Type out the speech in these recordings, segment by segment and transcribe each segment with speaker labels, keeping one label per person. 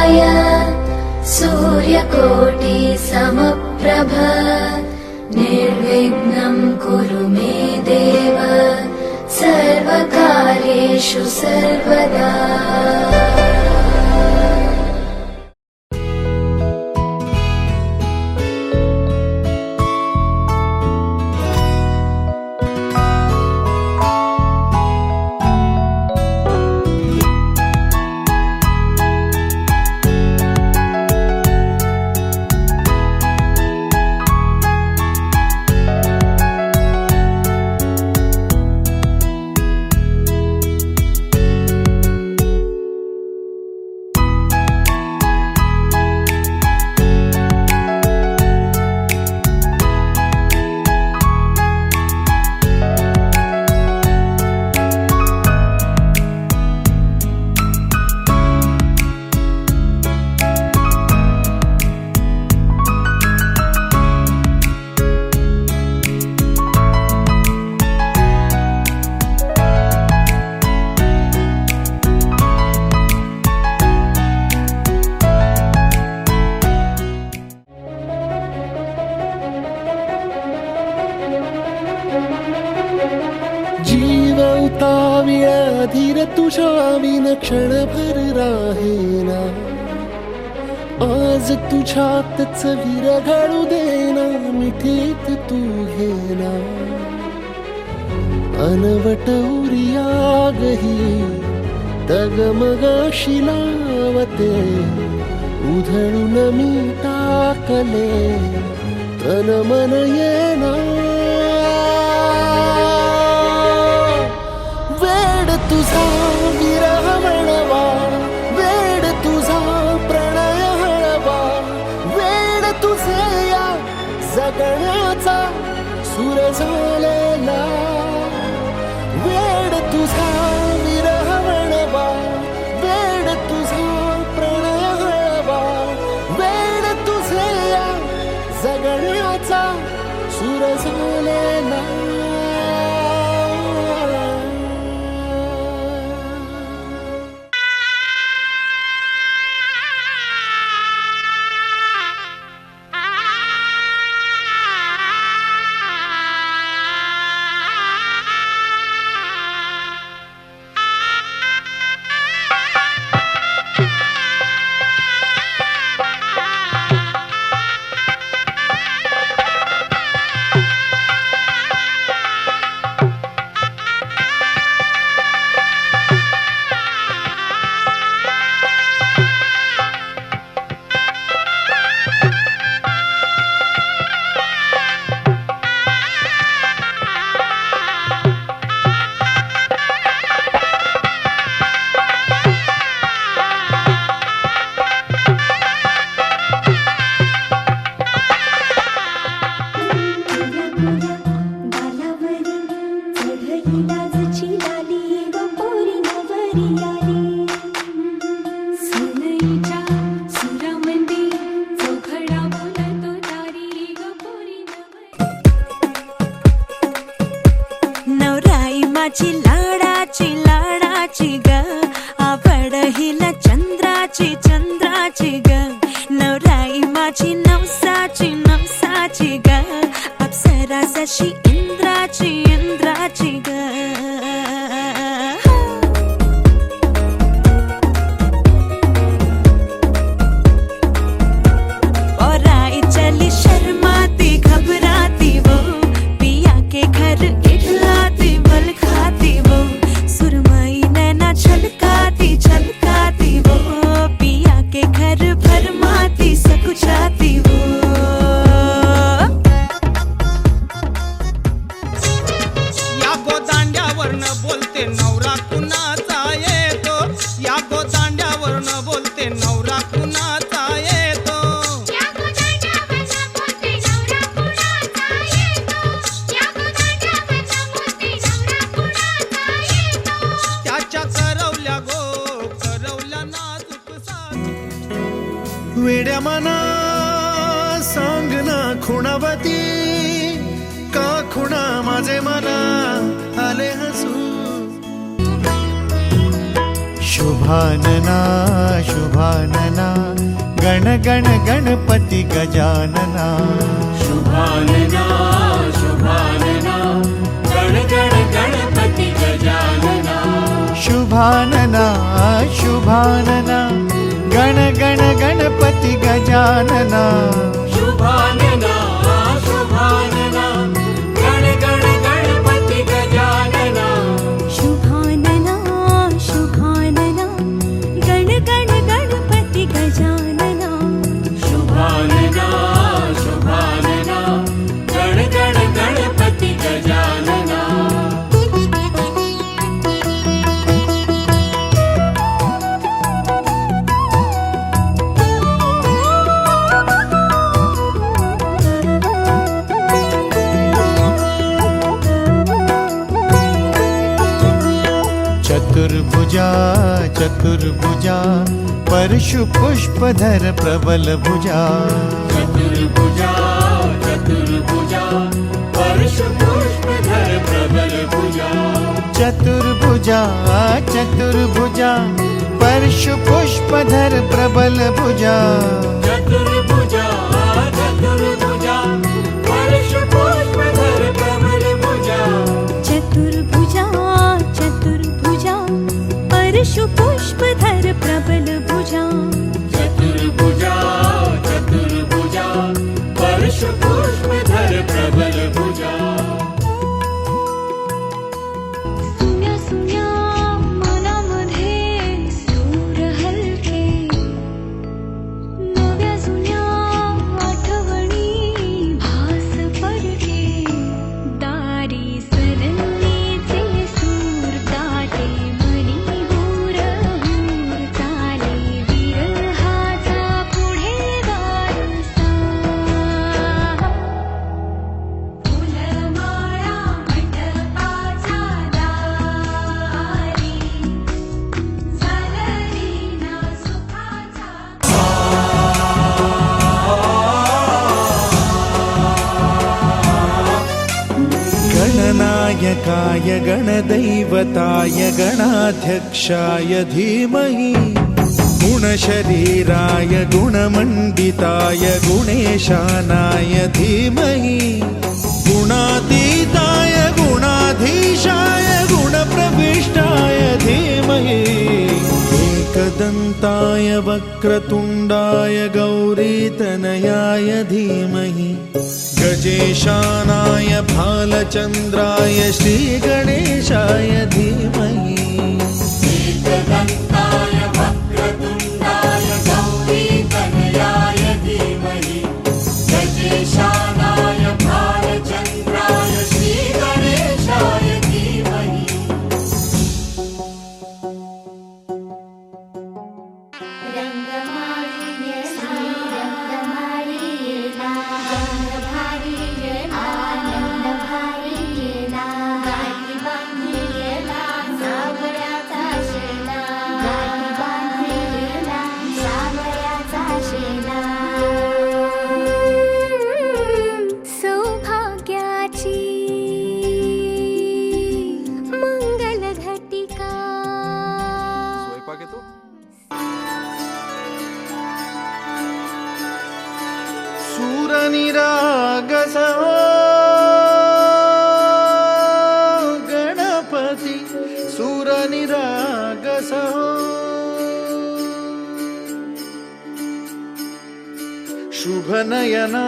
Speaker 1: समप्रभा सूर्यकोटि समप्रभ निर्विघ्नं कुरु मे देव सर्वकार्येषु सर्वदा।
Speaker 2: धीर तुझ्या विन क्षणभर राहेना आज तुझ्यातच विरघळू देना मिठीत तू घेना अनवट उरियागही डगमगाशी लावते उधळून मी टाकले तन मन येना तुझा विरह म्हणवा वेड तुझा प्रणय हळवा वेड तुझे या जगण्याचा सूर झालेला वेड तुझा विरह म्हणवा वेड तुझा प्रणय हळवा वेड तुझे या जगण्याचा सूर झालेला
Speaker 3: नवराई लाडाची लाडाची ग आवड हिला चंद्राची चंद्राची ग नवराई माझी नवसाची नवसाची ग अप्सरा जशी इंद्राची इंद्राची ग
Speaker 2: वेड्या मना सांग ना खुणावती का खुणा माझे मला आले हसू शुभानना शुभानना गण गण गणपती गजानना
Speaker 4: शुभानना शुभानना गण गण गणपति गजानना
Speaker 2: शुभानना शुभानना गण गण गणपती गजानना
Speaker 4: शुभानना शुभानना गण गण गणपति गजानना
Speaker 3: शुभानना शुभानना गण गण गणपती गजानना
Speaker 4: शुभानना शुभानना गण गण गणपति गजानना
Speaker 2: चतुर्भुजा चतुर्भुजा परशु पुष्पधर प्रबल भुजा
Speaker 4: चतुर्भुजा चतुर्भुजा परशु पुष्पधर प्रबल भुजा
Speaker 2: चतुर्भुजा चतुर्भुजा परशु पुष्पधर प्रबल भुजा
Speaker 4: चतुर्भुजा चतुर्भुजा परशु पुष्पधर प्रबल भुजा
Speaker 3: चतुर्भुजा चतुर्भुजा परशु पुष्पधर प्रबल भुजा
Speaker 4: चतुर्भुजा चतुर्भुजा परशु पुष्पधर प्रबल भुजा
Speaker 3: सुन्या सुन्या मनामध्ये सूर हलके नव्या जुन्या आठवणी भास परके दारी सरन्नीचे सूर दाटे मनी हूर हूर चाले विरहाचा पुढे वारसा फुलमाळा मंडपाच्या दारी झालरी ना सुखाचा
Speaker 2: गणनायकाय गणदैवताय गणाध्यक्षाय धीमहि गुणशरीराय गुणमण्डिताय गुणेशानाय धीमहि गुणातीताय गुणाधीशाय गुणप्रविष्टाय धीमहि एकदन्ताय वक्रतुण्डाय गौरीतनयाय धीमहि गजेशानाय भालचन्द्राय श्रीगणेशाय धीमहि
Speaker 4: एकदन्ताय वक्रतुण्डाय गौरीतनयाय धीमहि गजेशानाय भालचन्द्राय श्रीगणेशाय धीमहि
Speaker 1: रंगमालिन्य श्रीरंगमालिन्येला गंधभारियेला आनंदभारियेला गाठी बांधियेला सावळ्याचा शेला गाठी बांधियेला सावळ्याचा शेला सौभाग्याची मंगल घटिका
Speaker 5: स्वयंपाक येतो
Speaker 2: सूरनिरागसः गणपति सूरनिरागसः शुभनयना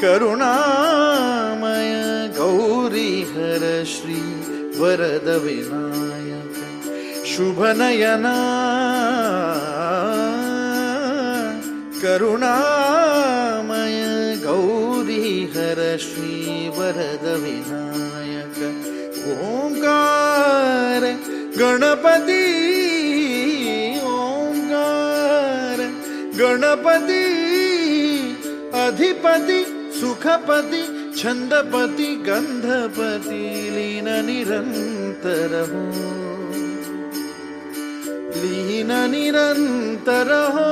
Speaker 2: करुणामय गौरीहर श्री वरद विनायक शुभनयना करुणामय गौरीहर श्री वरद विनायक ओंकार गणपती ओंकार गणपती अधिपती सुखपती छंदपती गंधपती लीन निरंतर हो लीन निरंतर हो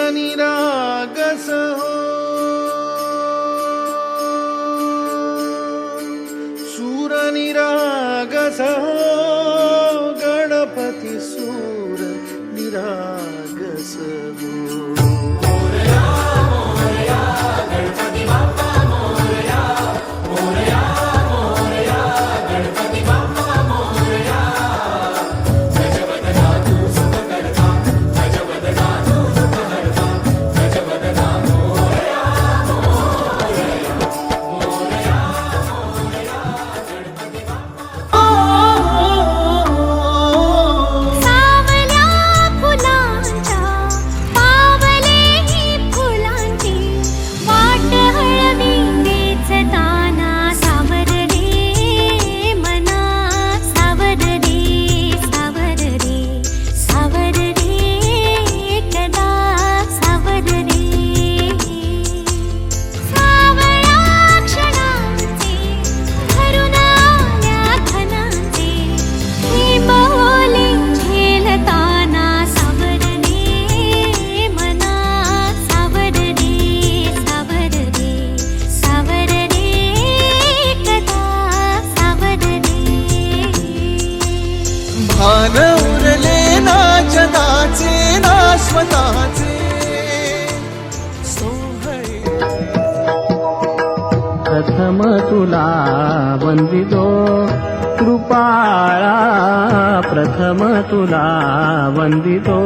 Speaker 2: सूरनिरागस हो निरागस हो गणपती सूर निरागस हो.
Speaker 6: भान उरले ना जगाचे ना स्वतःचे सोहळे.
Speaker 7: प्रथम तुला वंदितो कृपाळा, प्रथम तुला वंदितो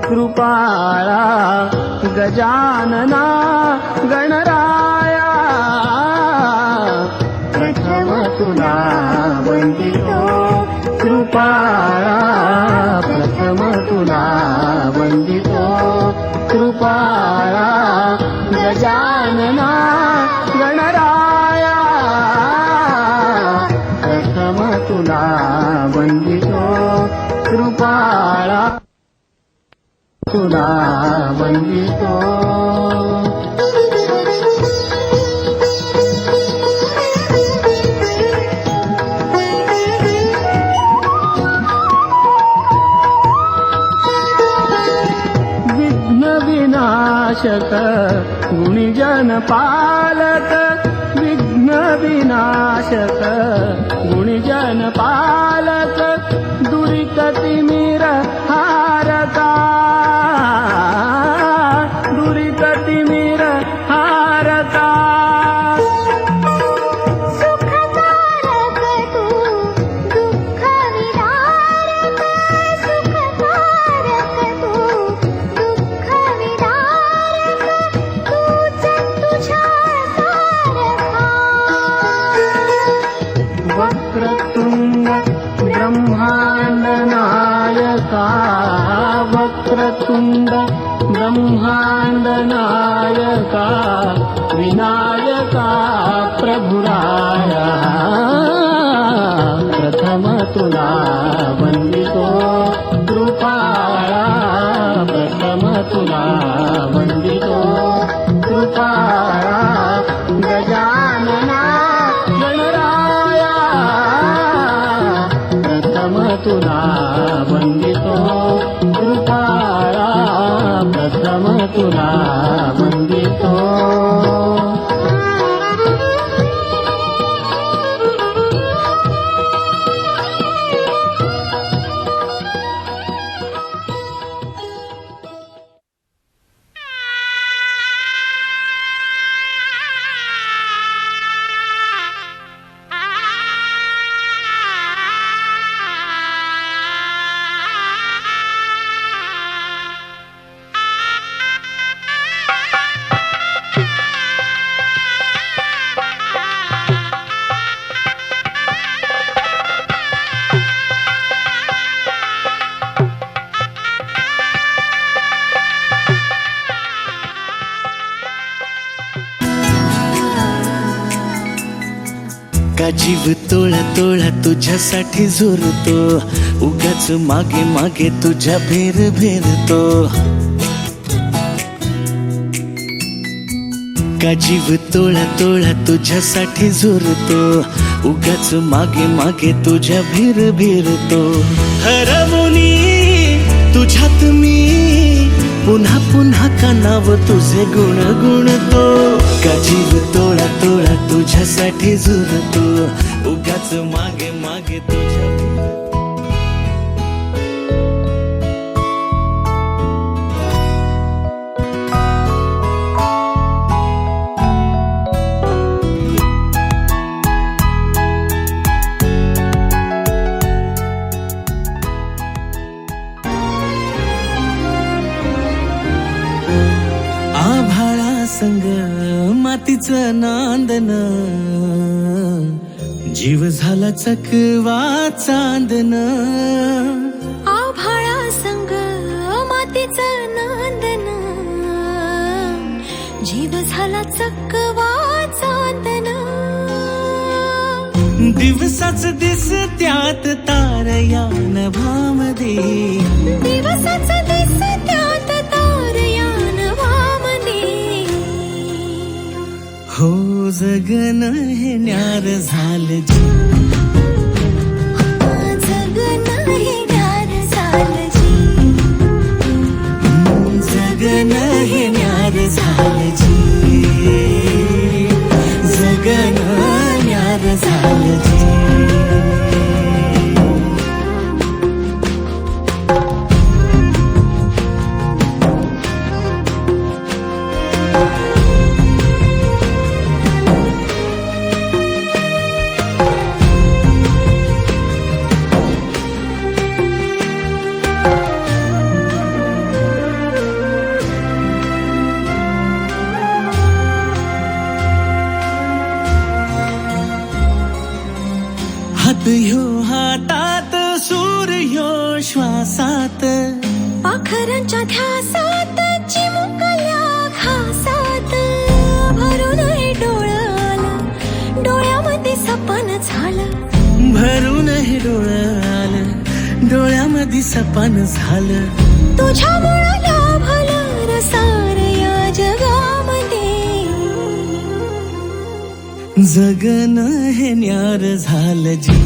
Speaker 7: कृपाळा, गजानना गणराया. प्रथम तुला वंदितो कृपाळा, प्रथम तुला वंदितो कृपाळा, गजानना गणराया. प्रथम तुला वंदितो कृपाळा, तुला वंदितो. विनाशक गुणिजन पालक, विघ्न विनाशक गुणिजन पालक, दुरिततिमिर हारका, दुरिततिमिर हारका.
Speaker 1: सुखकारक तू दुःख विदारक, सुखकारक तू दुःख विदारक, तूच तुझ्या सारखा.
Speaker 7: वक्रतुंड ब्रह्मांड नायका, वक्रतुंड ब्रह्मांड नायका, विनायका प्रभुराया. प्रथम तुला वंदितो कृपाळा, प्रथम तुला वंदितो कृपाळा, गजानना गणराया. प्रथम तुला वंदितो कृपाळा, प्रथम तुला वंदितो.
Speaker 6: का जीव तोळा तोळा तुझ्यासाठी झुरतो, उगाच मागे मागे तुझ्या भेर भेरतो. का जीव तोळा तोळा तुझ्यासाठी झुरतो, उगाच मागे मागे तुझ्या भेर भेरतो. हरवुनी तुझ्यात मी पुन्हा पुन्हा का नाव तुझे गुण गुणतो. का जीव तोळा तोळा तुझ्यासाठी झुरतो, उगाच मागे मागे तुझ्या आभाळा संग मातीचं नांदन जीव झाला चकवा चांदन
Speaker 1: आभाळा संग मातीचं नांदन जीव झाला चकवा चांदन
Speaker 6: दिवसाच दिस त्यात तारया नभामध्ये
Speaker 1: दिवसाच दिस त्यात तारया नभामध्ये
Speaker 6: हो जगन हे न्यार झालं जी
Speaker 1: जगन हे न्यार झालं जी
Speaker 6: जगन हे न्यार झालं जी जगन न्यार झालं जी हात ह्यो हातात सूर ह्यो श्वासात
Speaker 1: पाखरांच्या ध्यासात चिमुकल्या घासात भरून हे डोळ्याला डोळ्यामध्ये सपन झालं
Speaker 6: भरून हे डोळं आलं डोळ्यामध्ये सपान झालं
Speaker 1: तुझ्यामुळं लाभलं रसार या जगामध्ये
Speaker 6: जगन हे न्यार झालं जी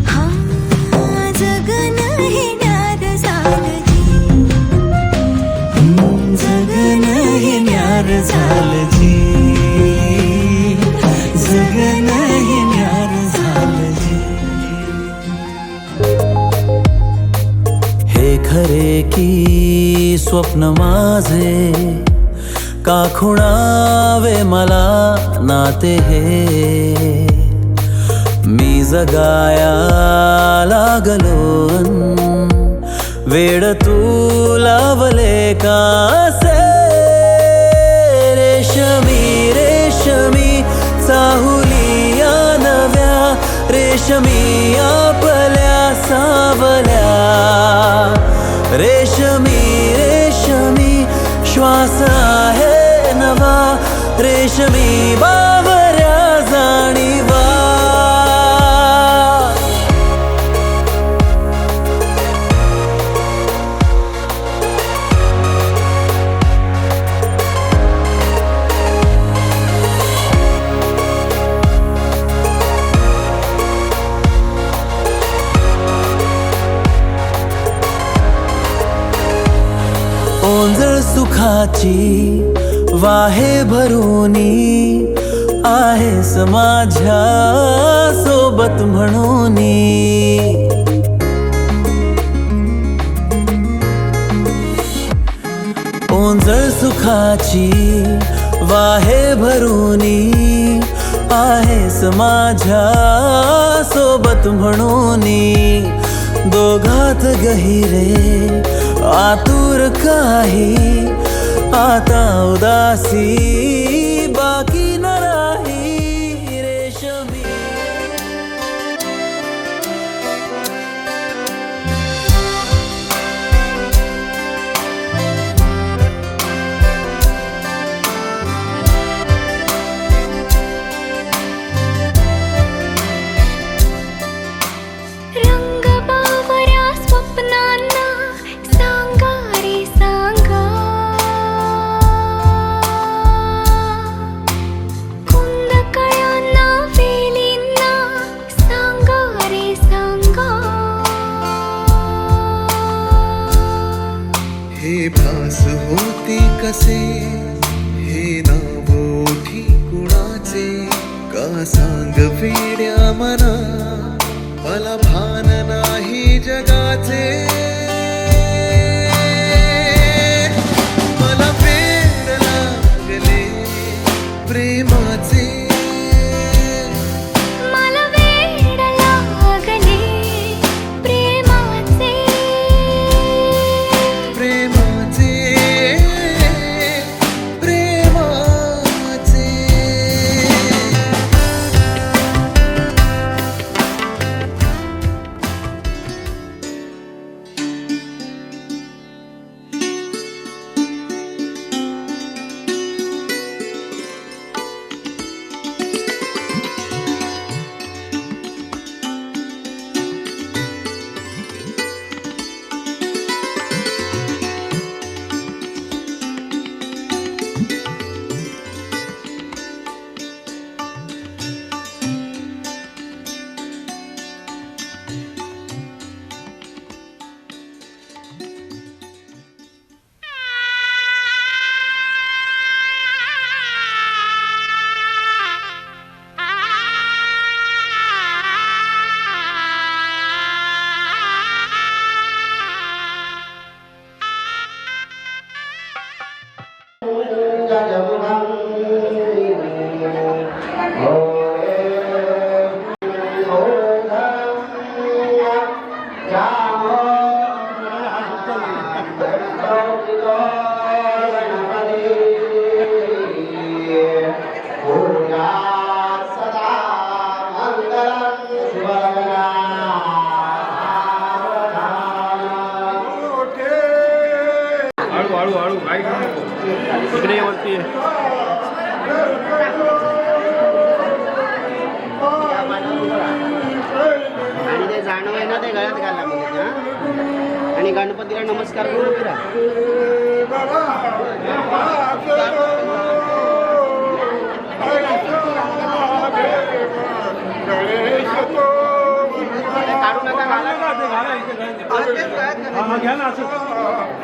Speaker 1: हा जगन हे न्यार झालं जी
Speaker 6: जगन हे न्यार झालं जी जगन हे न्यार झालं जी
Speaker 2: हे खरे की स्वप्न माझे का खुणावे मला नाते हे मी जगाया लागलो वेड तू लावले कासे रेशमी रेशमी चाहुलिया नव्या रेशमी आपल्या सावल्या रेशमी रेशमी श्वास आहे नवा रेशमी बावऱ्या जाणीवा ओंजळ सुखाची वाहे भरूनी आहेस माझ्या सोबत म्हणूनी ओंजळ सुखाची वाहे भरूनी आहेस माझ्या सोबत म्हणूनी दोघात गहिरे आतुर काही आता उदासी बाकी न राही रेशमी
Speaker 1: रंग बावऱ्या स्वप्नांना सांगा रे सांगा कुंद कळ्यांना वेलींना सांगा रे सांगा
Speaker 2: हे भास होते कसे हे नाव ओठी कुणाचे का
Speaker 6: सांग वेड्या मना मला भान नाही जगाचे मला वेड लागले प्रेमाचे
Speaker 1: मला वेड लागले प्रेमाचे
Speaker 6: प्रेमाचे प्रेमाचे
Speaker 5: हळू हळू हळू काय इकडे वरती
Speaker 8: आणि ते जाणव आहे ना ते गळ्यात घाला म्हणजे आणि गणपतीला नमस्कार करून फिरा काढू नका
Speaker 5: घ्या ना असं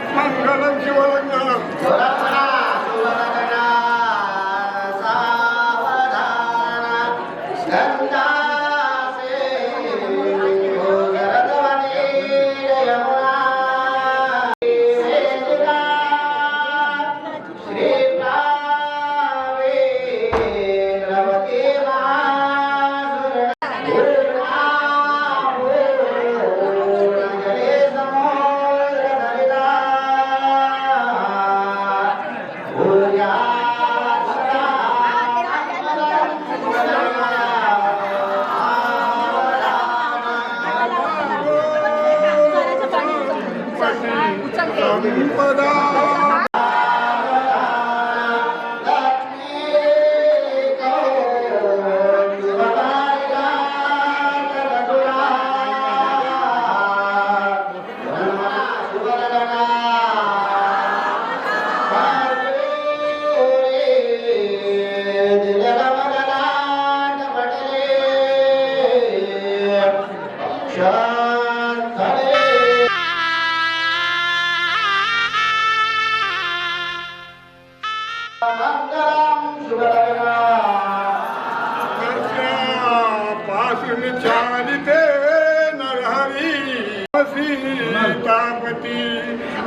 Speaker 9: सीतापति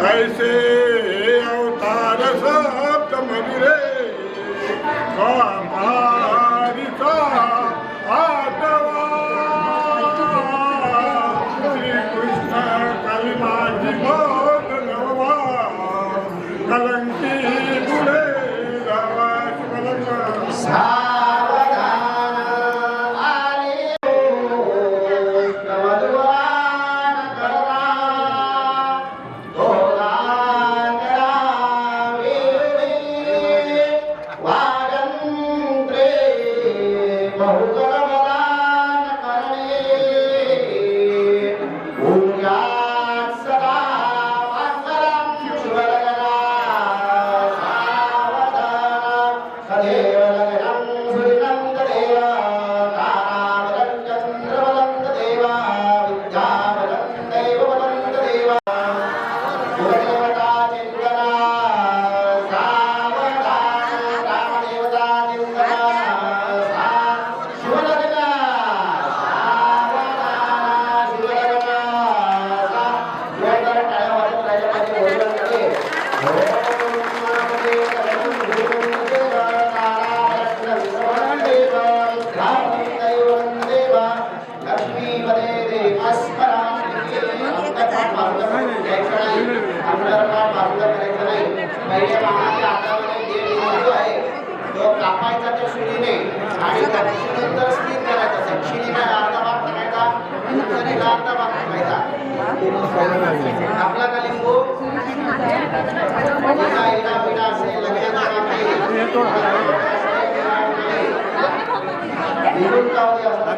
Speaker 9: ऐसे अवतार सप्त मधुरे आटवा श्री कृष्ण कलिमाजी बोध नवा कलंकी बुले रावा
Speaker 8: कापायचा तर सुरीने आणि नंतर स्थिर करायचा दक्षिणेला अर्धा भाग टाकायचा उत्तरेला अर्धा भाग टाकायचा आपला का लिंबू इडा पिडा असेल लग्नाचा काम नाही निघून जाऊ दे असं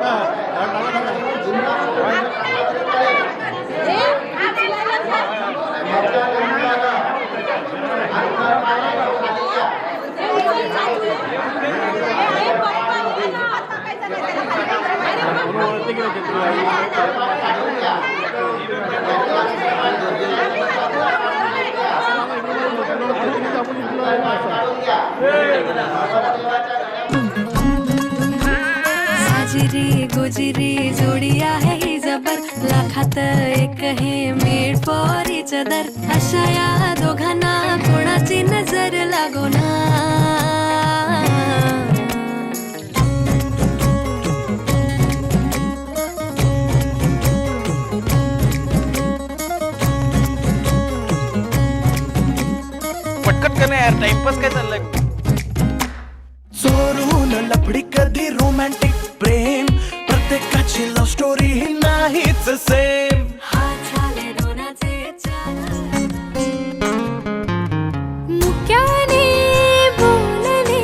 Speaker 1: साजिरी गोजिरी जोडी आहे ही जबर लाखात एक हे मेड फॉर इच अदर अशा या दोघांना कोणाची नजर लागो ना
Speaker 5: पटकन का नाही यार टाइमपास काय चाललंय
Speaker 6: चोरून लपडी कधी रोमॅन्टिक प्रेम प्रत्येकाची लव्ह स्टोरी नाहीच सेम
Speaker 1: हात झाले दोनाचे चार मुक्याने बोलले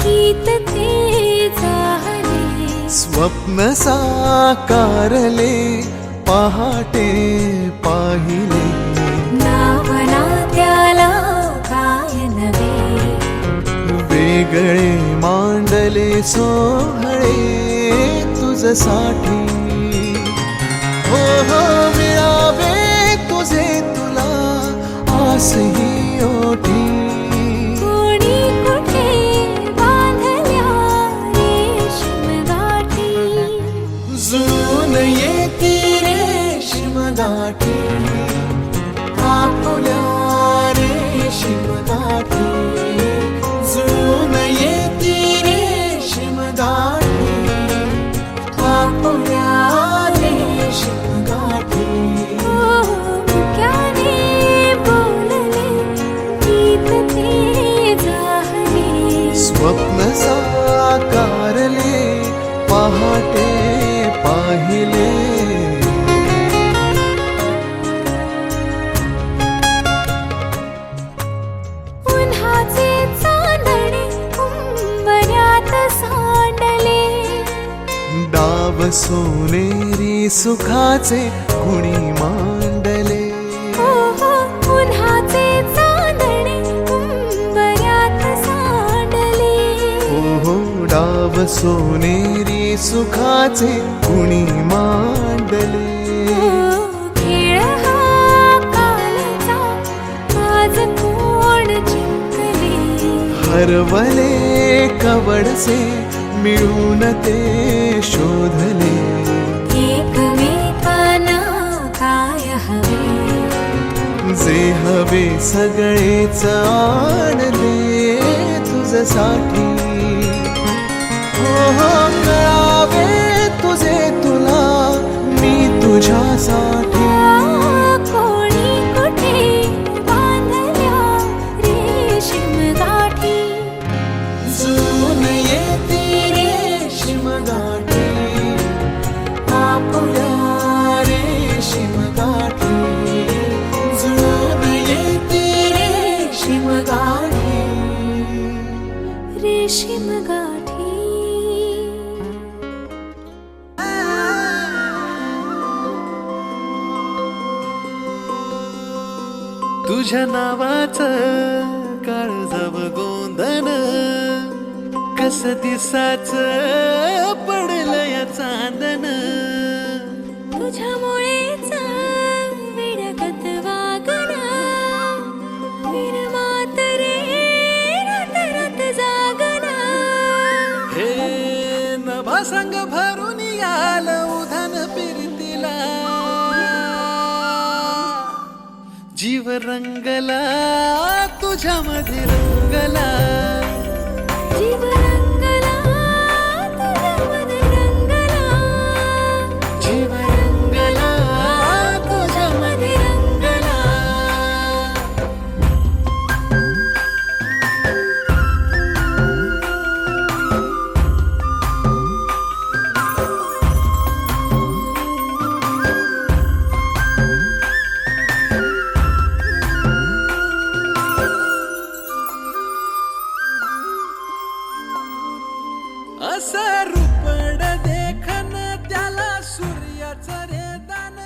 Speaker 1: गीत ते झाले
Speaker 6: स्वप्न साकारले पहाटे पाहिले
Speaker 1: नावना त्याला काय नवे
Speaker 6: वेगळे मांडले सोहळे तुझसाठी हो हो मिळावे तुझे तुला आसही ओठी
Speaker 1: कोणी कुठे बांधल्या रेशीम गाठी
Speaker 6: जून येती रेशीम गाठी आपुल्या रेशीम गाठी जून येती रेशीम गाठी आपुल्या रेशीम गाठी
Speaker 1: मुक्याने बोलले गीत ते झाले
Speaker 6: स्वप्न साकारले पहाटे पाहिले
Speaker 1: उन्हाचे चांदणे उंबऱ्यात सांडले
Speaker 6: डाव सोनेरी सुखाचे कुणी मांडले
Speaker 1: हो हो उन्हाचे चांदणे उंबऱ्यात सांडले
Speaker 6: हो डाव सोनेरी सुखाचे कुणी मांडले
Speaker 1: खेळ हा कालचा आज कोण जिंकले
Speaker 6: हरवले कवडसे मिळून ते शोधले
Speaker 1: एकमेकांना काय हवे
Speaker 6: जे हवे सगळेच आणले तुझसाठी हो हो कळावे तुझे तुला मी तुझ्यासाठी
Speaker 1: कोणी कुठे बांधल्या रेशीम गाठी
Speaker 6: जून येती रेशीम गाठी आपुल्या रेशीम गाठी जून येती रेशीम गाठी
Speaker 1: रेशीम गाठी
Speaker 6: तुझ्या नावाचं काळजाव गोंधन कस दिसाचं पडलं या चांदन
Speaker 1: तुझ्यामुळेच विडगत वागणं विरमात रे रात रात जागणं
Speaker 6: हे नभा संग भरून याल उधान फिरतीला जीव रंगला तुझ्यामध्ये रंगला
Speaker 1: जीव रंगला तुझ्या
Speaker 2: रूपड देखन त्याला सूर्याचं रे दान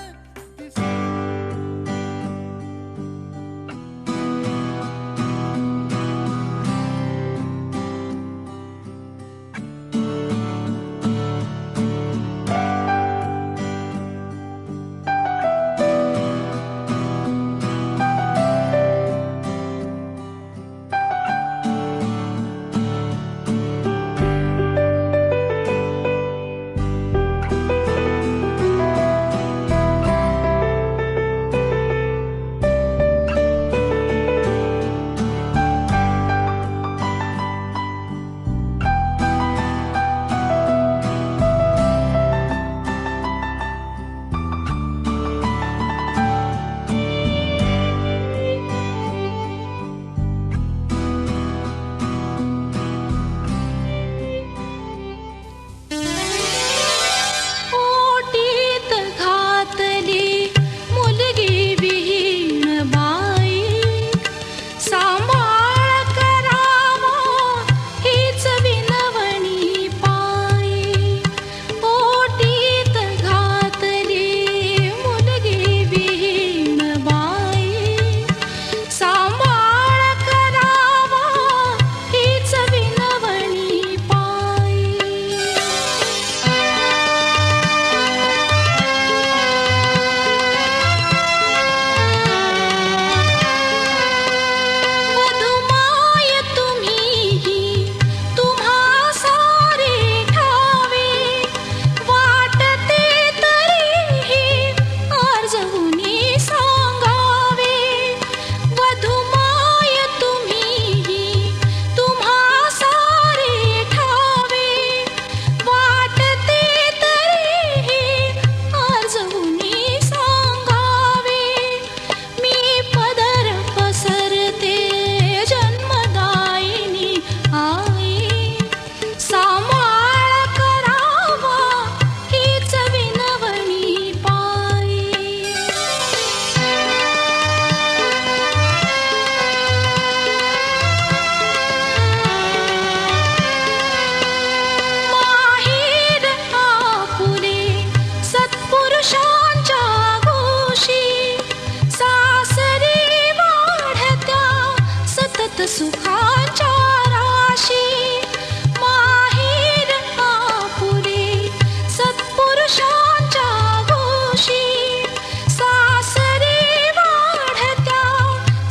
Speaker 3: सुखाच्या राशी माहेर आपुले सत्पुरुषांच्या गोशी सासरे वाढत्या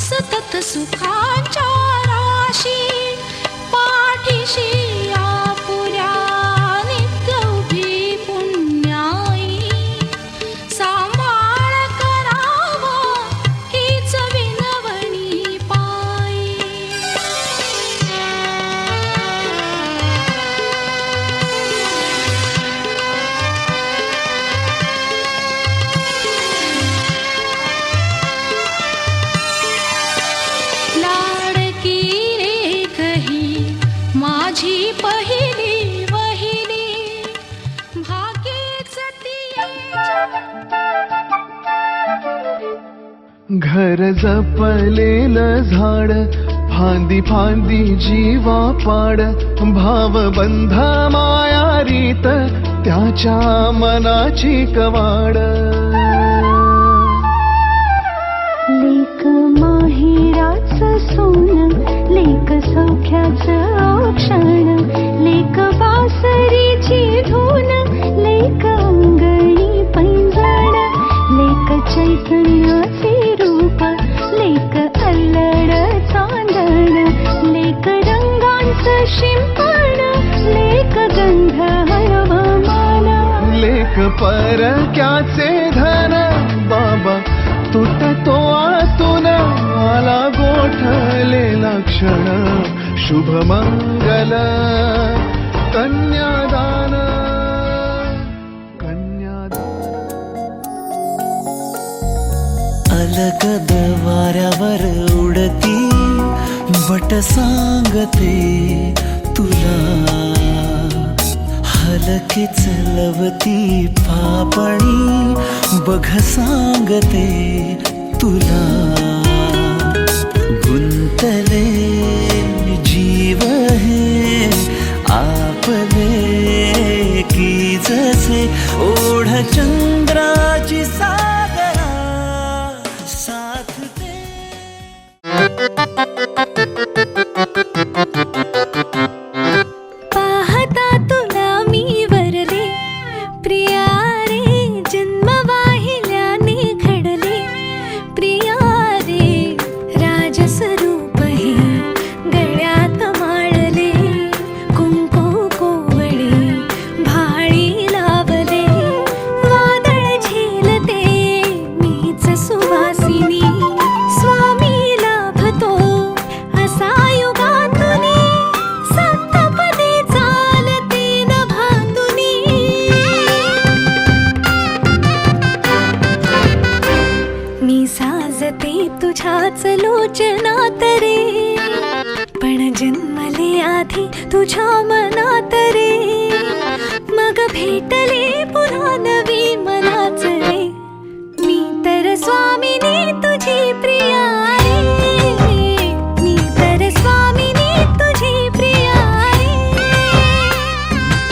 Speaker 3: सतत सुखाच्या राशी पाठीशी आपुल्या नित्य उभी पुण्याई सांभाळ करावा हीच विनवणी पायी लाडकी रे कही माझी पहिली वहिनी भाग्येच
Speaker 6: घर जपलेलं झाड फांदी फांदी जीवा पाड भावबंध माया रीत त्याच्या मनाची कवाड
Speaker 3: लेक माहेराचं सोनं लेक सौख्याचं औक्षण लेक बासरीची धून लेक अंगणी पैंजण लेक चैतन्याचे रूप लेक अल्लड चांदण लेक रंगांचं शिंपण लेक गंध हळवमान
Speaker 6: लेक परक्याचे धन बाबा तुटतो आतून आला गोठलेला क्षण शुभमंगल कन्यादान अलगद वाऱ्यावर उडती बट सांगते तुला हलकीच लवती पापणी बघ सांगते तुला गुंतले जीव हे आपले जसे ओढ चंद्राची सागरा साथ दे.
Speaker 1: पाहता तुला मी वरले प्रिया रे, जन्म वाहिल्याने घडले प्रिया रे, राजस्वरूप हे गळ्यात माळले, कुंकू कोवळे भाळी लावले, वादळ झेलते मीच सुवासिनी, स्वामी लाभतो असा युगातुनी, सप्तपदी चालते नभातुनी. मी साजते तुझ्याच लोचनात रे, पण जन्मले आधी तुझ्या मनात रे, मग भेटले पुन्हा नवी मनाच रे, मी तर स्वामिनी तुझी प्रिया रे, मी तर स्वामिनी तुझी प्रिया रे,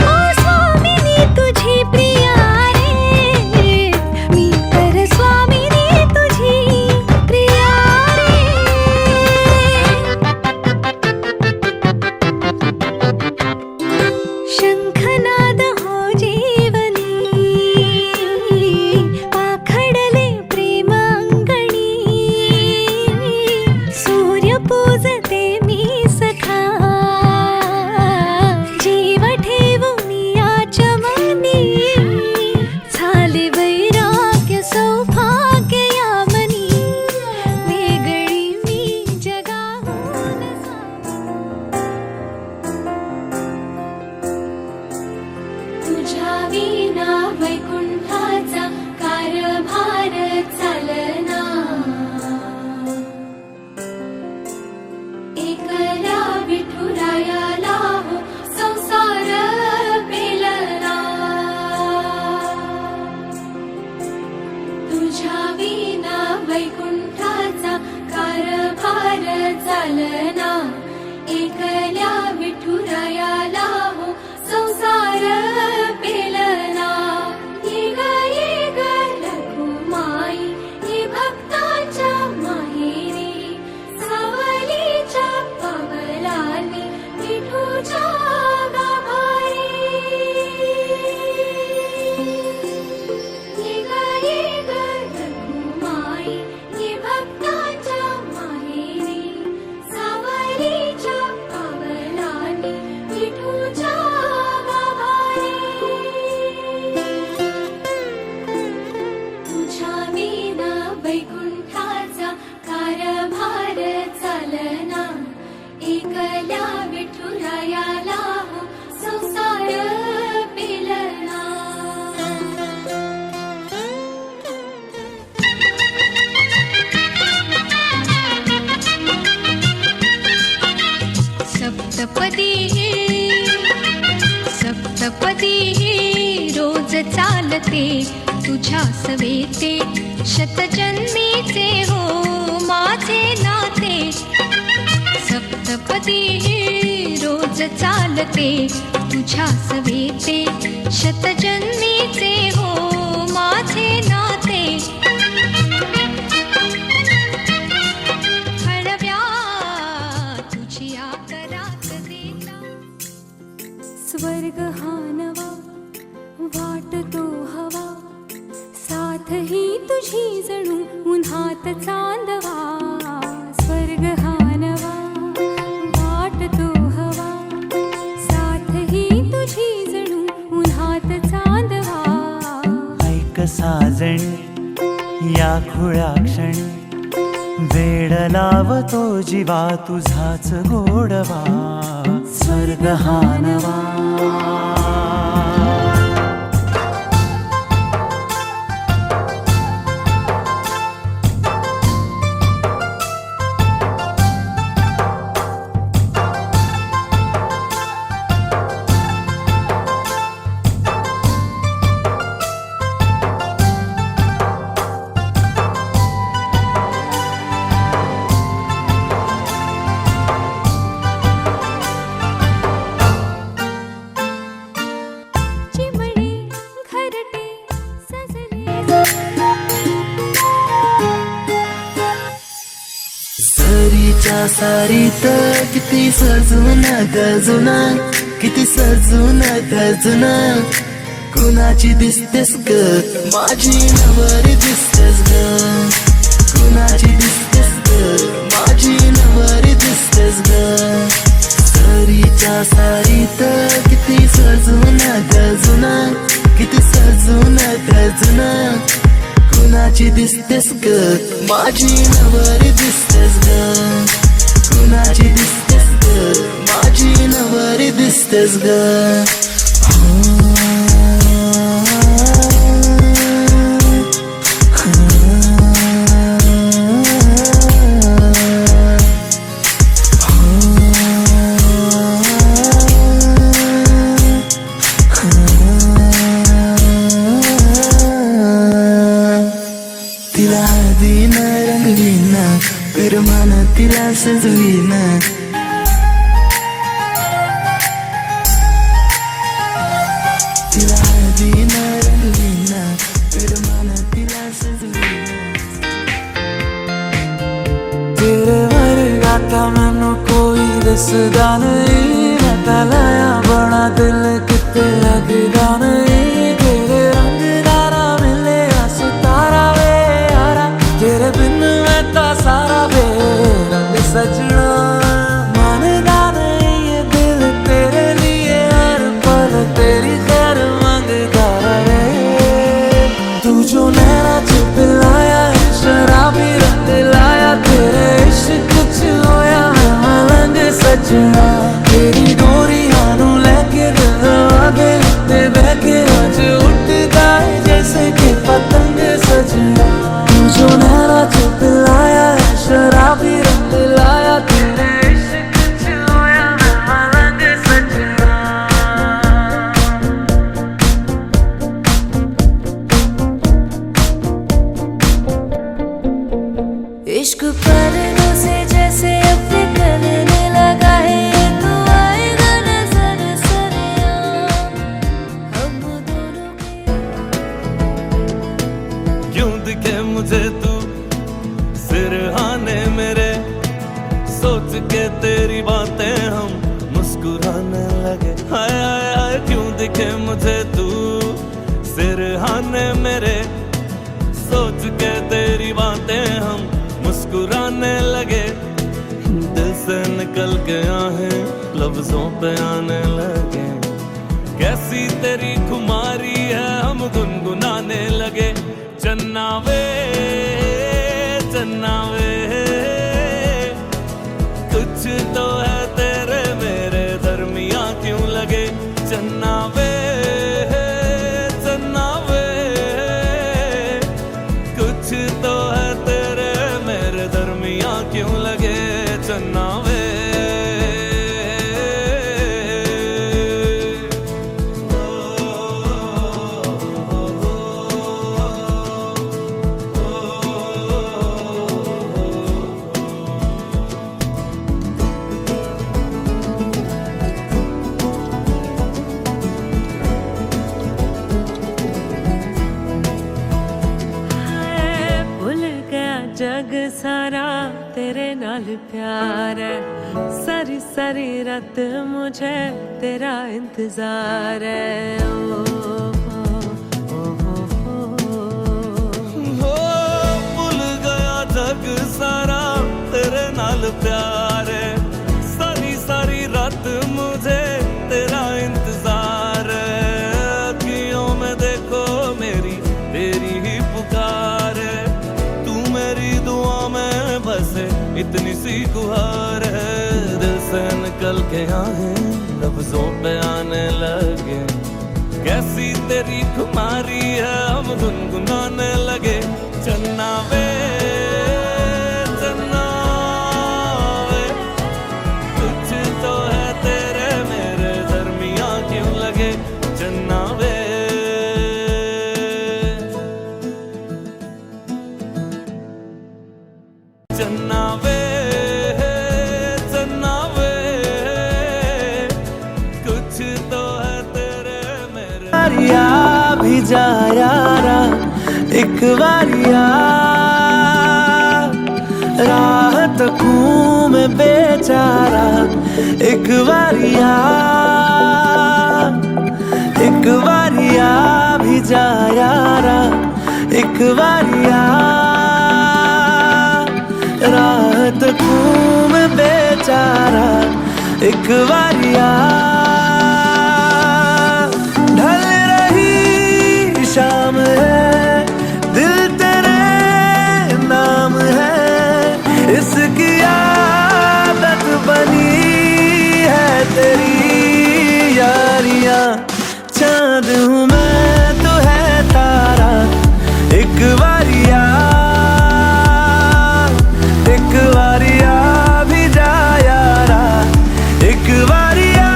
Speaker 1: ओ स्वामिनी तुझी प्रिया रे, मी तर स्वामिनी तुझी प्रिया रे. शंखनाद हो जीवनी, पाखडले प्रेम अंगणी, सूर्य पूजते मी सखा, जीव ठेवून याच मनी, झाले वैराग्य सौभाग्य यामनी, वेगळी मी जगाहून तुझ्या विना वैकुंठाचा कारभार चालना, एकला विठुरायाला हो संसार पेलना, तुझ्या विना वैकुंठाचा कारभार चालना, एकल्या विठुरायाला हो संसार पेलना. ये ग रघुमाई, ये भक्ताच्या माहेरी, सावलीच्या पावलांनी विठूच्या गाभारी. ये ग रघुमाई, ये भक्ताच्या माहेरी, सावलीच्या पावलांनी विठूच्या गाभारी. तुझ्या विना वैकुंठाचा कारभार चालना, एकल्या विठुरायाला हो संसार पेलना. सप्तपदी सप्तपदी रोज चालते तुझ्या सवेते, शतजन्मीचे हो माझे नाते. सप्तपदी रोज चालते तुझ्या सवेते, शतजन्मीचे हो माझे नाते. हळव्या तुझी आकरात देता स्वर्ग हा नवा वाटतो हवा, साथ ही तुझी जणू उन्हात चांदवा. स्वर्ग हा नवा वाटतो हवा, साथ ही तुझी जणू उन्हात चांदवा.
Speaker 6: ऐक साजणी या खुळ्या क्षणी, वेड लावतो जीवा तुझाच गोडवा. स्वर्ग हा नवा.
Speaker 2: सारी तर किती सजून गजुना, किती सजून गजुना. कुणाची दिसतेस ग माझी नवरी दिसतेस ग, कुणाची दिसतेस ग माझी नवरी दिसतेस ग. सरीच्या सारी तर किती सजून गजुना, किती सजून गजुना. कुणाची दिसतेस ग माझी नवरी दिसतेस ग, कुणाची दिसतेस ग माझी नवरी दिसतेस ग. तिला दिन रंगवीन, पिरमान तिला सजवीन. तिला दिन रंगवीन, पिरमान तिला सजवीन. तेरे वर्गा था मैनू कोई दसदा नहीं, मैं तां लाया बड़ा दिल किते लगदा नहीं. तेरे रंग दारा मिले सितारा वे यारा, तेरे बिन मैं ता सारा बेरंग सजना. मानदा नहीं ये दिल तेरे लिए हर पल तेरी खैर मांगदा रहे. तू जो नैना च पिलाया है शराबी रंग लाया, तेरे इश्क च होया मैं मलंग सजना. तेरी डोरियां नू लेके दिल आगे ते बहके आज उठदा है जैसे कि पतंग सजना. तू जो नैना च पिलाया है शराबी रंग लाया, तेरे इश्क च होया मैं मलंग सजना.
Speaker 1: इश्क पर्दों से जैसे अब निकलने लगा है, तो आएगा नजर सरेआम हम दोनों के.
Speaker 2: क्यों दिखे मुझे तू सिरहाने मेरे, सोच के तेरी बातें हम मुस्कुराने लगे. हाय हाय हाय क्यों दिखे मुझे तू सिरहाने मेरे, सोच के तेरी बातें हम मुस्कुराने लगे. दिल से निकल के आहें लफ्जों पे आने लगे. कैसी तेरी खुमारी है हम गुनगुनाने लगे. चन्ना वे चन्ना वे, कुछ तो है तेरे मेरे दरमियां क्यों लगे. चन्ना वे चन्ना वे, कुछ तो है तेरे मेरे दरमियां क्यों लगे. चन्ना वे
Speaker 1: भूल गया जग सारा तेरे नाल प्यार है. सारी सारी रात मुझे तेरा इंतजार है.
Speaker 2: हो भूल गया जग सारा तेरे नाल प्यार है. सारी सारी रात मुझे तेरा इंतजार है. अखियों में देखो मेरी तेरी ही पुकार है. तू मेरी दुआ में बसे इतनी सी गुहार है. दिल से निकल के आहें लफ्जों पे आने लगे. कैसी तेरी खुमारी है हम गुनगुनाने लगे. चन्ना वे चन्ना वे, कुछ तो है तेरे मेरे दरमियां क्यों लगे. चन्ना वे चन्ना वे चन्ना वे, कुछ तो है तेरे मेरे.
Speaker 6: यारिया भी जा यारा एक बारिया, राह तकूं मैं
Speaker 2: बेचारा एक बारिया भी जा यारा एक बारिया रात घूम बेचारा एक बारिया ढल रही शाम है दिल तेरे नाम है इसकी आदत बनी है तेरी यारियां चांद हूँ मैं तो है तारा एक बारिया भी जा यारा एक बारिया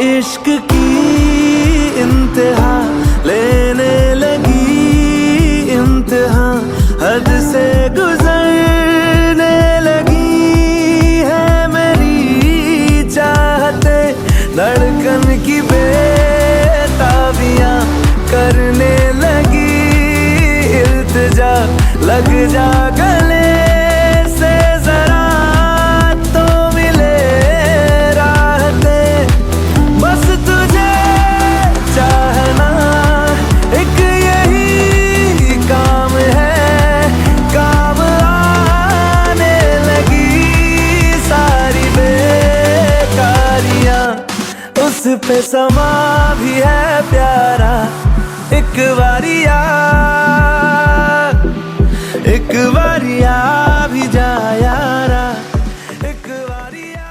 Speaker 2: इश्क की इंतहा लेने लगी इंतहा हद से गुजरने लगी है मेरी चाहते धड़कन की बेताबियां करने लगी इल्तिजा लग जा गले से जरा तो मिले राहते बस तुझे चाहना एक यही काम है काम आने लगी सारी बेकारियां उस पे समा भी है प्यारा एक बारिया भी जा यारा एक बारिया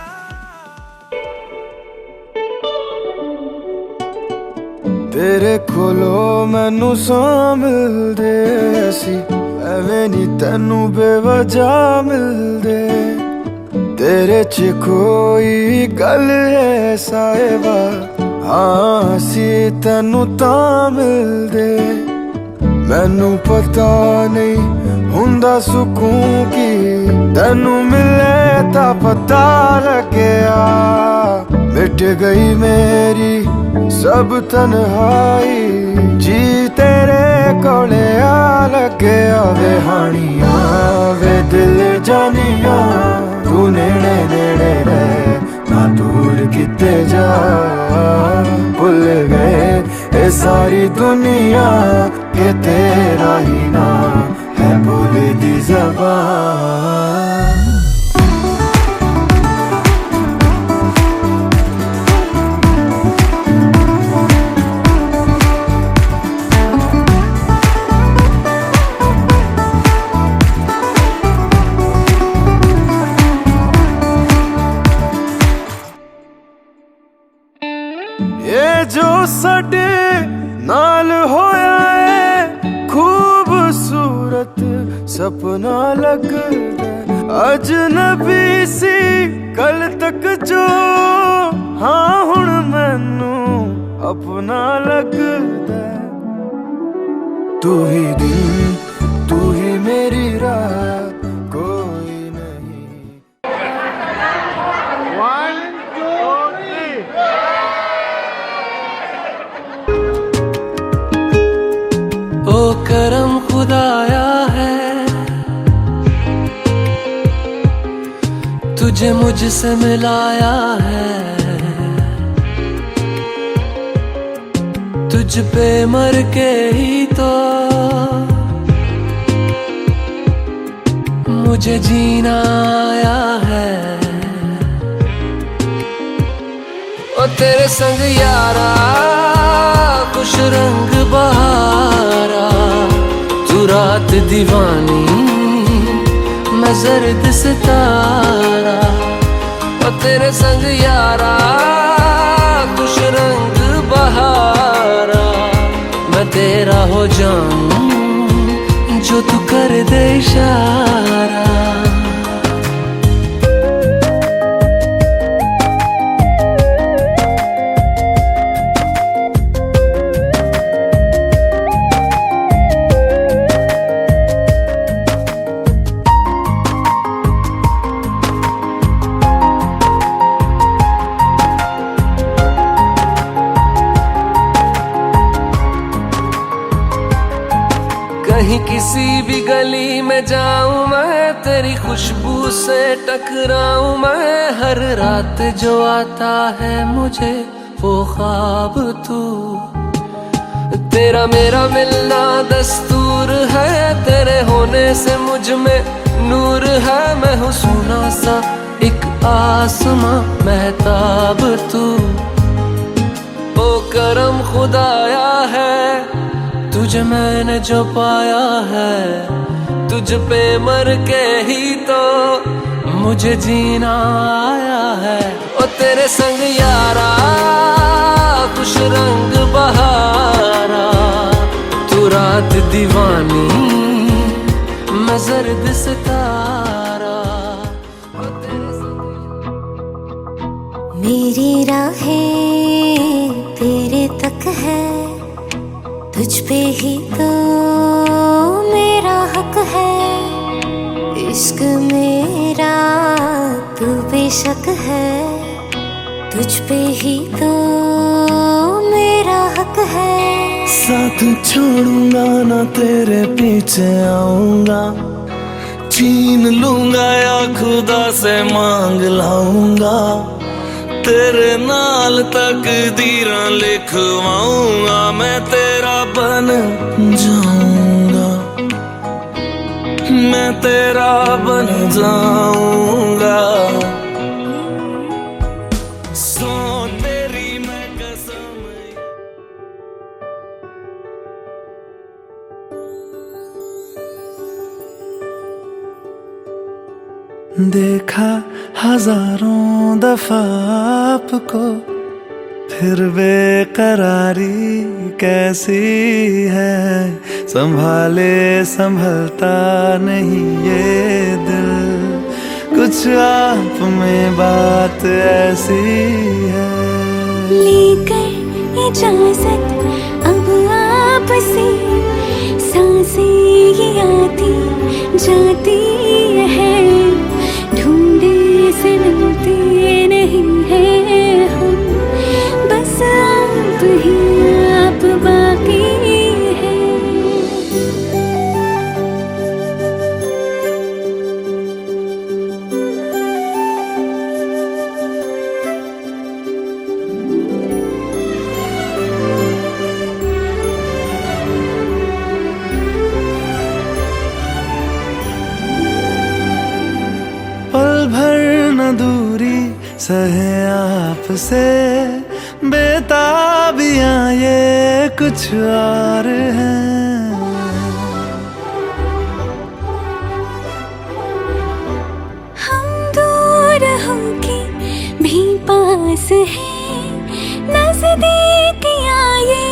Speaker 2: तेरे कोलो मैनू सौ मिलदे सी एवें नी तैनू बेवजह मिलदे तेरे च कोई गल है साहिबा हाँ सी तैनू तां मिलदे मैनू पता नहीं हुंदा सुकून की तैनू मिले ता पता लग्या मिट गई मेरी सब तन्हाई जी तेरे कोले आ लग्या वे हानिया वे दिल जानिया तू नेड़े नेड़े रहे ना दूर किते जा भुल गए ये सारी दुनिया के तेरा ही ना है बोले दी ज़बान ये जो साडे नाल होया है खूबसूरत सपना लगदा अजनबी सी कल तक जो हाँ हुण मैनू अपना लगदा तू ही दिन तू ही मेरी राह कोई नहीं ओ करम खुदाया है तुझे मुझसे मिलाया है तुझ पे मर के ही तो मुझे जीना आया है ओ तेरे संग यारा खुश रंग बहारा तू रात दीवानी मैं जर्द सितारा ओ तेरे संग यारा खुश रंग बहारा मैं तेरा हो जाऊं जो तू कर दे इशारा कहीं किसी भी गली में जाऊं मैं, तेरी खुशबू से टकराऊं मैं। हर रात जो आता है मुझे वो ख्वाब तू, तेरा मेरा मिलना दस्तूर है। तेरे होने से मुझ में नूर है। मैं हूँ सोना सा एक आसमां महताब तू। ओ करम खुदाया है तुझे मैंने जो पाया है, तुझ पे मर के ही तो मुझे जीना आया है। ओ तेरे संग यारा खुश रंग बहारा, तू रात दीवानी मैं जर्द सितारा। ओ तेरे संग
Speaker 1: मेरी राहें तेरे तक है, तुझ पे ही तो मेरा हक है। इश्क मेरा तू बेशक है, तुझ पे ही तो मेरा हक है।
Speaker 6: साथ छोड़ूंगा ना तेरे पीछे आऊंगा, छीन लूंगा या खुदा से मांग लाऊंगा। तेरे नाल तकदीरां लिखवाऊंगा, मैं तेरा बन जाऊंगा, मैं तेरा बन जाऊंगा। सो तेरी मैं कसम। देखा हजारों दफा आपको, फिर बेकरारी कैसी है। संभाले संभलता नहीं ये दिल, कुछ आप में बात ऐसी है।
Speaker 3: लेकर इजाजत अब आपसे, सांसें ये आती जाती है। ढूंढे से मिलते नहीं है हम, बस आप ही आप बाकी है।
Speaker 6: पल भर न दूरी सहे आपसे, बेताबियां ये कुछ और हैं।
Speaker 3: हम दूर होके भी पास हैं, नजदीकियां ये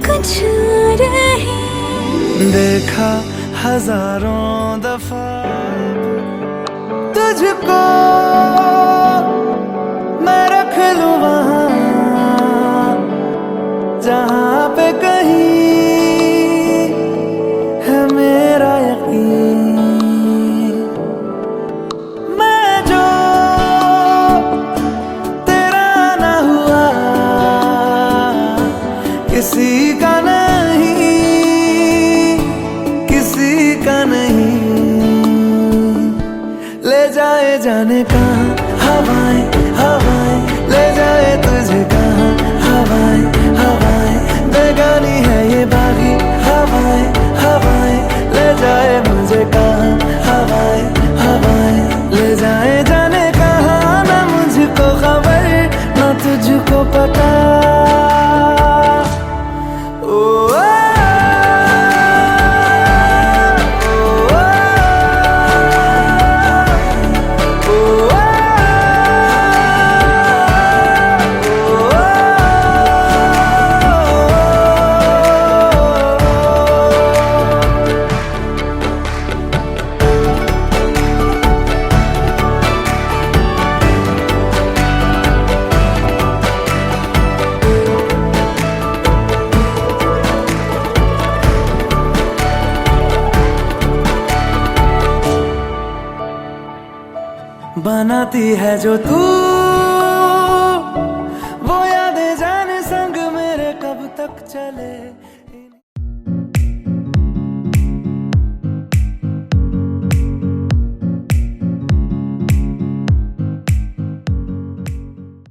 Speaker 3: कुछ और हैं।
Speaker 6: देखा हजारों दफा तुझको, मैं रख लूं वहां जहां पे कहीं है मेरा यकीन। मैं जो तेरा ना हुआ किसी का नहीं, किसी का नहीं। ले जाए जाने कहाँ हवाएं हवाएं, ले जाए तुझे कहाँ हवाएं हवाएं। बेगानी है ये बागी हवाएं हवाएं, ले जाए मुझे कहाँ हवाएं हवाएं। ले जाए जाने कहाँ, ना मुझको खबर ना तुझको पता। बनाती है जो तू